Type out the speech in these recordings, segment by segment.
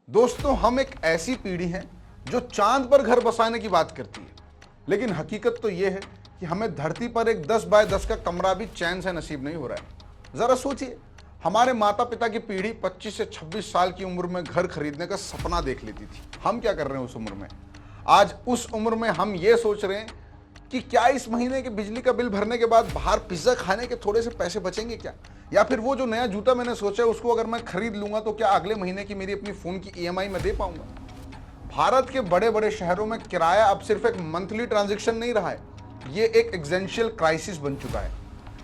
दोस्तों, हम एक ऐसी पीढ़ी हैं जो चांद पर घर बसाने की बात करती है, लेकिन हकीकत तो यह है कि हमें धरती पर एक 10 बाय 10 का कमरा भी चैन से नसीब नहीं हो रहा है। जरा सोचिए, हमारे माता पिता की पीढ़ी 25 से 26 साल की उम्र में घर खरीदने का सपना देख लेती थी। हम क्या कर रहे हैं उस उम्र में? आज उस उम्र में हम ये सोच रहे हैं कि क्या इस महीने के बिजली का बिल भरने के बाद बाहर पिज्जा खाने के थोड़े से पैसे बचेंगे क्या, या फिर वो जो नया जूता मैंने सोचा है उसको अगर मैं खरीद लूंगा तो क्या अगले महीने की मेरी अपनी फोन की ईएमआई में दे पाऊंगा। भारत के बड़े बड़े शहरों में किराया अब सिर्फ एक मंथली ट्रांजैक्शन नहीं रहा है, ये एक एग्जिस्टेंशियल क्राइसिस बन चुका है।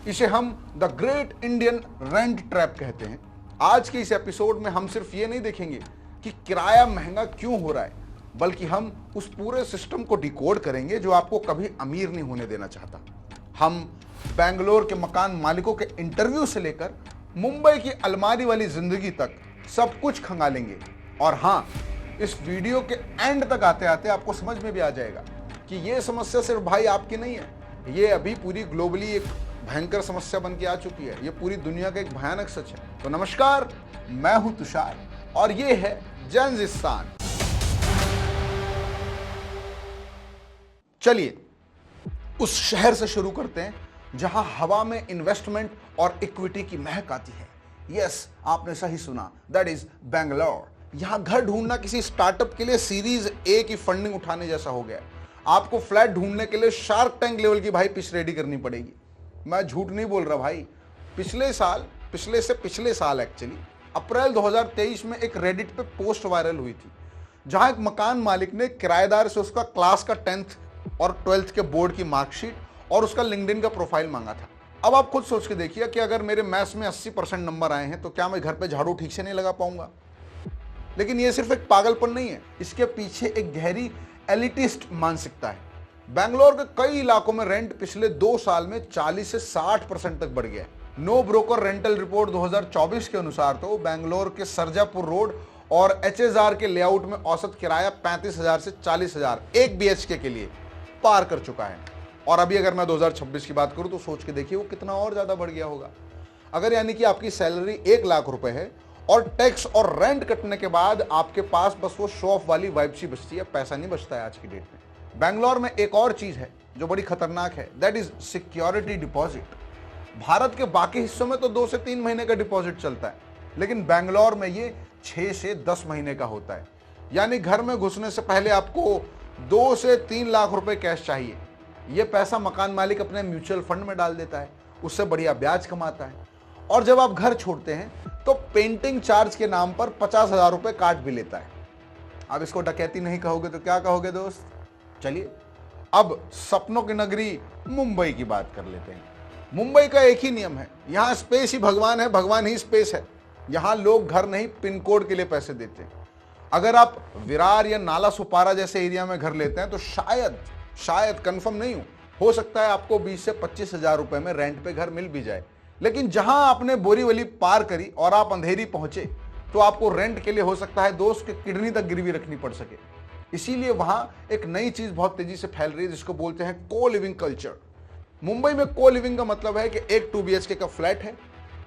इसे हम the great Indian rent trap कहते हैं। आज के इस एपिसोड में हम सिर्फ ये नहीं देखेंगे कि किराया महंगा क्यों हो रहा है, बल्कि हम उस पूरे सिस्टम को डिकोड करेंगे जो आपको कभी अमीर नहीं होने देना चाहता। हम बेंगलोर के मकान मालिकों के इंटरव्यू से लेकर मुंबई की अलमारी वाली जिंदगी तक सब कुछ खंगालेंगे। और हाँ, इस वीडियो के एंड तक आते आते आपको समझ में भी आ जाएगा कि ये समस्या सिर्फ भाई आपकी नहीं है, ये अभी पूरी ग्लोबली एक भयंकर समस्या बन के आ चुकी है। ये पूरी दुनिया का एक भयानक सच है। तो नमस्कार, मैं हूं तुषार और ये है जेनजिस्तान। चलिए उस शहर से शुरू करते हैं जहां हवा में इन्वेस्टमेंट और इक्विटी की महक आती है। यस, आपने सही सुना, दैट इज बेंगलोर। यहां घर ढूंढना किसी स्टार्टअप के लिए सीरीज ए की फंडिंग उठाने जैसा हो गया। आपको फ्लैट ढूंढने के लिए शार्क टैंक लेवल की भाई पिच रेडी करनी पड़ेगी। मैं झूठ नहीं बोल रहा भाई। पिछले साल एक्चुअली अप्रैल 2023 में एक रेडिट पे पोस्ट वायरल हुई थी जहां एक मकान मालिक ने किराएदार से उसका क्लास का 10th और 12th के बोर्ड की मार्कशीट और उसका लिंक्डइन का प्रोफाइल मांगा था। अब आप खुद सोच के देखिए कि अगर मेरे मैथ्स में 80% नंबर आए हैं तो क्या मैं घर पे झाड़ू ठीक से नहीं लगा पाऊंगा? लेकिन ये सिर्फ एक पागलपन नहीं है, इसके पीछे एक गहरी एलिटिस्ट मानसिकता है। बेंगलोर के कई इलाकों में रेंट पिछले 2 साल में 40 से 60% तक बढ़ गया है। नो ब्रोकर रेंटल रिपोर्ट 2024 के अनुसार तो बेंगलोर के सरजापुर रोड और एचएसआर के लेआउट में औसत किराया 35,000 से 40,000 एक बीएचके के लिए पार कर चुका है। और अभी अगर मैं 2026 की बात करूं तो सोच के देखिए वो कितना और ज्यादा बढ़ गया होगा। अगर यानी कि आपकी सैलरी 1 लाख रुपए है और टैक्स और रेंट कटने के बाद आपके पास बस वो शो ऑफ वाली वाइब सी बचती है, पैसा नहीं बचता है आज की डेट में। बेंगलोर में एक और चीज है जो बड़ी खतरनाक है, that is security deposit. Bharat के बाकी हिस्सों में तो 2 से 3 महीने का डिपॉजिट चलता है, लेकिन बेंगलोर में ये 6 से 10 महीने का होता है। यानी घर में घुसने से पहले आपको 2 से 3 लाख रुपए कैश चाहिए। यह पैसा मकान मालिक अपने म्यूचुअल फंड में डाल देता है, उससे बढ़िया ब्याज कमाता है। और जब आप घर छोड़ते हैं तो पेंटिंग चार्ज के नाम पर 50,000 रुपए काट भी लेता है। अब इसको डकैती नहीं कहोगे तो क्या कहोगे दोस्त? चलिए अब सपनों की नगरी मुंबई की बात कर लेते हैं। मुंबई का एक ही नियम है, यहां स्पेस ही भगवान है, भगवान ही स्पेस है। यहां लोग घर नहीं, पिन कोड के लिए पैसे देते हैं। अगर आप विरार या नाला सुपारा जैसे एरिया में घर लेते हैं तो शायद कंफर्म नहीं हो सकता है आपको 20 से 25,000 रुपए में रेंट पे घर मिल भी जाए। लेकिन जहां आपने बोरीवली पार करी और आप अंधेरी पहुंचे तो आपको रेंट के लिए हो सकता है दोस्त के किडनी तक गिरवी रखनी पड़ सके। इसीलिए वहां एक नई चीज बहुत तेजी से फैल रही है जिसको बोलते हैं को लिविंग कल्चर। मुंबई में को लिविंग का मतलब है कि एक 2 BHK का फ्लैट है,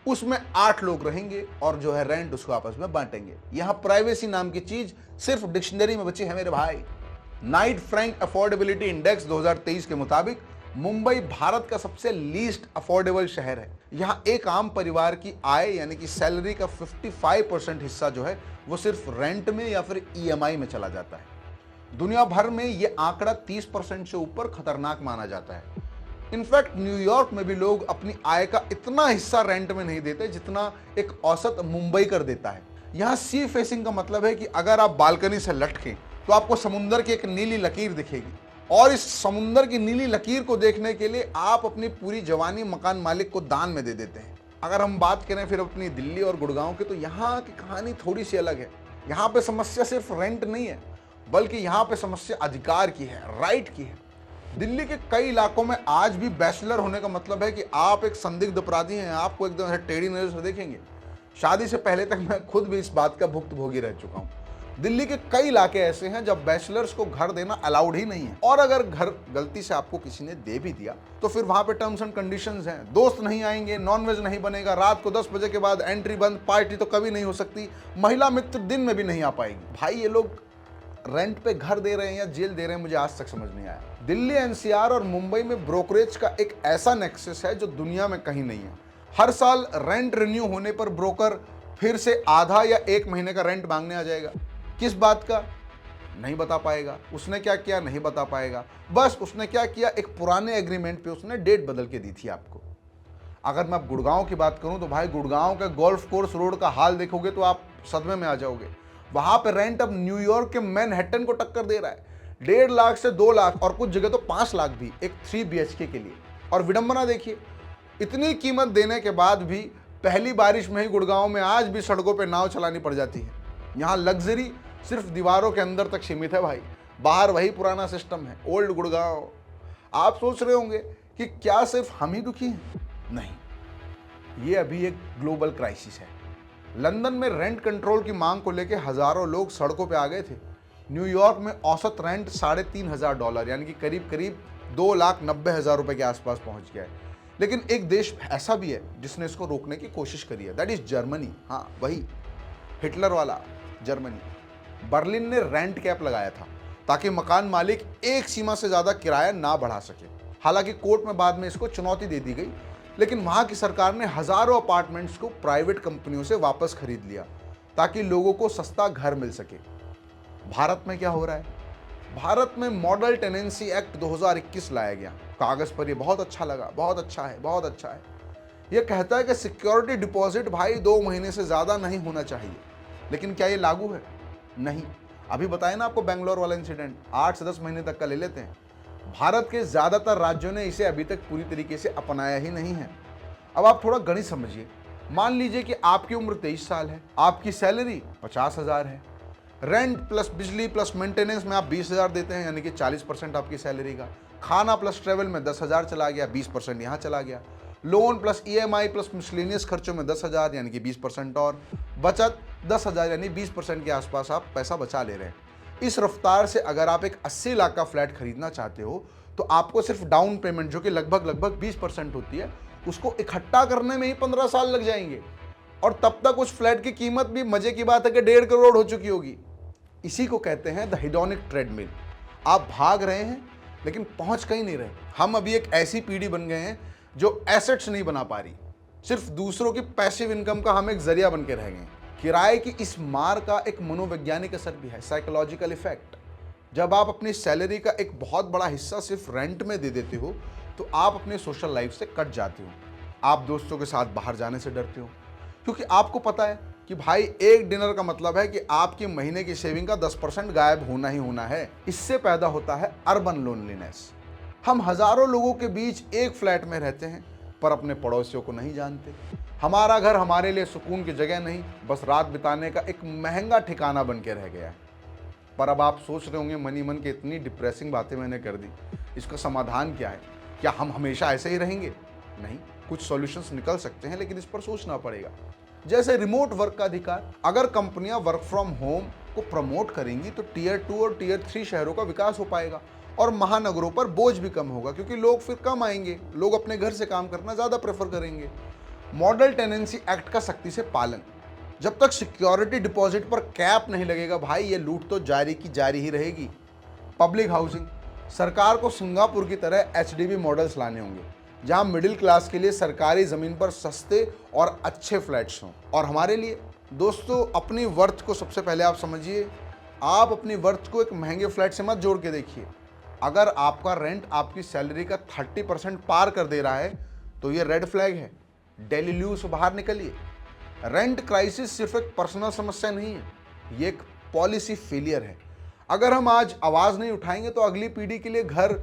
उसमें 8 लोग रहेंगे और जो है रेंट उसको आपस में बांटेंगे। यहां प्राइवेसी नाम की चीज सिर्फ डिक्शनरी में बची है मेरे भाई। नाइट फ्रैंक अफोर्डेबिलिटी इंडेक्स 2023 के मुताबिक मुंबई भारत का सबसे लीस्ट अफोर्डेबल शहर है। यहाँ एक आम परिवार की आय यानी कि सैलरी का 55% हिस्सा जो है वो सिर्फ रेंट में या फिर ईएमआई में चला जाता है। दुनिया भर में ये आंकड़ा 30% से ऊपर खतरनाक माना जाता है। इनफैक्ट न्यूयॉर्क में भी लोग अपनी आय का इतना हिस्सा रेंट में नहीं देते जितना एक औसत मुंबई कर देता है। यहाँ सी फेसिंग का मतलब है कि अगर आप बालकनी से लटकें तो आपको समुंदर की एक नीली लकीर दिखेगी और इस समुंदर की नीली लकीर को देखने के लिए आप अपनी पूरी जवानी मकान मालिक को दान में दे देते हैं। अगर हम बात करें फिर अपनी दिल्ली और गुड़गांव की तो यहाँ की कहानी थोड़ी सी अलग है। यहाँ पे समस्या सिर्फ रेंट नहीं है, बल्कि यहाँ पे समस्या अधिकार की है, राइट की है। दिल्ली के कई इलाकों में आज भी बैचलर होने का मतलब है कि आप एक संदिग्ध अपराधी हैं, आपको एकदम टेढ़ी नजर से देखेंगे। शादी से पहले तक मैं खुद भी इस बात का भुक्तभोगी रह चुका हूँ। दिल्ली के कई इलाके ऐसे हैं जब बैचलर्स को घर देना अलाउड ही नहीं है, और अगर घर गलती से आपको किसी ने दे भी दिया तो फिर वहां पे टर्म्स एंड कंडीशंस हैं। दोस्त नहीं आएंगे, नॉनवेज नहीं बनेगा, रात को 10 बजे के बाद एंट्री बंद, पार्टी तो कभी नहीं हो सकती, महिला मित्र दिन में भी नहीं आ पाएगी। भाई ये लोग रेंट पे घर दे रहे हैं या जेल दे रहे हैं, मुझे आज तक समझ नहीं आया। दिल्ली एनसीआर और मुंबई में ब्रोकरेज का एक ऐसा नेक्सस है जो दुनिया में कहीं नहीं है। हर साल रेंट रिन्यू होने पर ब्रोकर फिर से आधा या 1 महीने का रेंट मांगने आ जाएगा। किस बात का नहीं बता पाएगा, उसने क्या किया नहीं बता पाएगा, बस उसने क्या किया, एक पुराने एग्रीमेंट पे उसने डेट बदल के दी थी आपको। अगर मैं अब गुड़गांव की बात करूं तो भाई गुड़गांव का गोल्फ कोर्स रोड का हाल देखोगे तो आप सदमे में आ जाओगे। वहां पे रेंट अब न्यूयॉर्क के मैनहट्टन को टक्कर दे रहा है। 1.5 लाख से 2 लाख और कुछ जगह तो 5 लाख भी एक 3 BHK के लिए। और विडंबना देखिए, इतनी कीमत देने के बाद भी पहली बारिश में ही गुड़गांव में आज भी सड़कों पे नाव चलानी पड़ जाती है। यहाँ लग्जरी सिर्फ दीवारों के अंदर तक सीमित है भाई, बाहर वही पुराना सिस्टम है, ओल्ड गुड़गांव। आप सोच रहे होंगे कि क्या सिर्फ हम ही दुखी हैं? नहीं, ये अभी एक ग्लोबल क्राइसिस है। लंदन में रेंट कंट्रोल की मांग को लेकर हजारों लोग सड़कों पे आ गए थे। न्यूयॉर्क में औसत रेंट $3,500 यानी कि करीब करीब 2,90,000 रुपए के आसपास पहुंच गया है। लेकिन एक देश ऐसा भी है जिसने इसको रोकने की कोशिश करी है, दैट इज जर्मनी। हाँ, वही हिटलर वाला जर्मनी। बर्लिन ने रेंट कैप लगाया था ताकि मकान मालिक एक सीमा से ज्यादा किराया ना बढ़ा सके। हालांकि कोर्ट में बाद में इसको चुनौती दे दी गई, लेकिन वहां की सरकार ने हजारों अपार्टमेंट्स को प्राइवेट कंपनियों से वापस खरीद लिया ताकि लोगों को सस्ता घर मिल सके। भारत में क्या हो रहा है? भारत में मॉडल टेनेंसी एक्ट 2021 लाया गया। कागज पर ये बहुत अच्छा लगा, बहुत अच्छा है, बहुत अच्छा है। यह कहता है कि सिक्योरिटी डिपॉजिट भाई 2 महीने से ज्यादा नहीं होना चाहिए, लेकिन क्या ये लागू है? नहीं। अभी बताया ना आपको बेंगलोर वाला इंसिडेंट, 8 से 10 महीने तक का ले लेते हैं। भारत के ज्यादातर राज्यों ने इसे अभी तक पूरी तरीके से अपनाया ही नहीं है। अब आप थोड़ा गणित समझिए। मान लीजिए कि आपकी उम्र 23 साल है, आपकी सैलरी 50,000 है, रेंट प्लस बिजली प्लस मेंटेनेंस में आप 20,000 देते हैं, यानी कि 40% आपकी सैलरी का। खाना प्लस ट्रेवल में 10,000 चला गया, 20% यहाँ चला गया। Loan plus EMI plus miscellaneous खर्चों में 10,000 यानी कि 20% और बचत 10,000 यानी 20% के आसपास आप पैसा बचा ले रहे हैं। इस रफ्तार से अगर आप एक 80 लाख का फ्लैट खरीदना चाहते हो तो आपको सिर्फ डाउन पेमेंट जो कि लगभग 20% होती है, उसको इकट्ठा करने में ही 15 साल लग जाएंगे। और तब तक उस फ्लैट की कीमत भी मजे की बात है कि 1.5 करोड़ हो चुकी होगी। इसी को कहते हैं द हेडोनिक ट्रेडमिल। आप भाग रहे हैं लेकिन पहुंच कहीं नहीं रहे। हम अभी एक ऐसी पीढ़ी बन गए हैं जो एसेट्स नहीं बना पा रही, सिर्फ दूसरों की पैसिव इनकम का हम एक जरिया बन के रह गए। किराए की इस मार का एक मनोवैज्ञानिक असर भी है, साइकोलॉजिकल इफेक्ट। जब आप अपनी सैलरी का एक बहुत बड़ा हिस्सा सिर्फ रेंट में दे देते हो तो आप अपने सोशल लाइफ से कट जाते हो। आप दोस्तों के साथ बाहर जाने से डरते हो क्योंकि आपको पता है कि भाई एक डिनर का मतलब है कि आपकी महीने की सेविंग का 10% गायब होना ही होना है। इससे पैदा होता है अर्बन लोनलीनेस। हम हजारों लोगों के बीच एक फ्लैट में रहते हैं पर अपने पड़ोसियों को नहीं जानते। हमारा घर हमारे लिए सुकून की जगह नहीं, बस रात बिताने का एक महंगा ठिकाना बन के रह गया है। पर अब आप सोच रहे होंगे मनी मन की इतनी डिप्रेसिंग बातें मैंने कर दी, इसका समाधान क्या है? क्या हम हमेशा ऐसे ही रहेंगे? नहीं, कुछ सॉल्यूशंस निकल सकते हैं, लेकिन इस पर सोचना पड़ेगा। जैसे रिमोट वर्क का अधिकार। अगर कंपनियां वर्क फ्रॉम होम को प्रमोट करेंगी तो टियर 2 और टियर 3 शहरों का विकास हो पाएगा और महानगरों पर बोझ भी कम होगा क्योंकि लोग फिर कम आएंगे, लोग अपने घर से काम करना ज्यादा प्रेफर करेंगे। मॉडल टेनेंसी एक्ट का सख्ती से पालन। जब तक सिक्योरिटी डिपॉजिट पर कैप नहीं लगेगा भाई, ये लूट तो जारी की जारी ही रहेगी। Public housing. सरकार को सिंगापुर की तरह HDB मॉडल्स लाने होंगे जहां मिडिल क्लास के लिए सरकारी जमीन पर सस्ते और अच्छे फ्लैट्स हों। और हमारे लिए दोस्तों, अपनी वर्थ को सबसे पहले आप समझिए। आप अपनी वर्थ को एक महंगे फ्लैट से मत जोड़ के देखिए। अगर आपका रेंट आपकी सैलरी का 30% पार कर दे रहा है तो ये रेड फ्लैग है। डेली ल्यू से बाहर निकलिए। रेंट क्राइसिस सिर्फ एक पर्सनल समस्या नहीं है, ये एक पॉलिसी फेलियर है। अगर हम आज आवाज नहीं उठाएंगे तो अगली पीढ़ी के लिए घर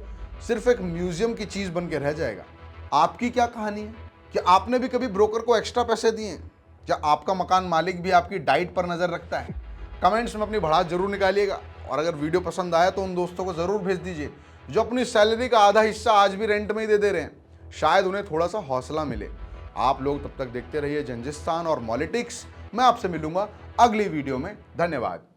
सिर्फ एक म्यूजियम की चीज बन के रह जाएगा। आपकी क्या कहानी है? क्या आपने भी कभी ब्रोकर को एक्स्ट्रा पैसे दिए? क्या आपका मकान मालिक भी आपकी डाइट पर नजर रखता है? कमेंट्स में अपनी भड़ास जरूर निकालिएगा और अगर वीडियो पसंद आया तो उन दोस्तों को जरूर भेज दीजिए जो अपनी सैलरी का आधा हिस्सा आज भी रेंट में ही दे रहे हैं। शायद उन्हें थोड़ा सा हौसला मिले। आप लोग तब तक देखते रहिए जंजिस्तान और पॉलिटिक्स। मैं आपसे मिलूंगा अगली वीडियो में। धन्यवाद।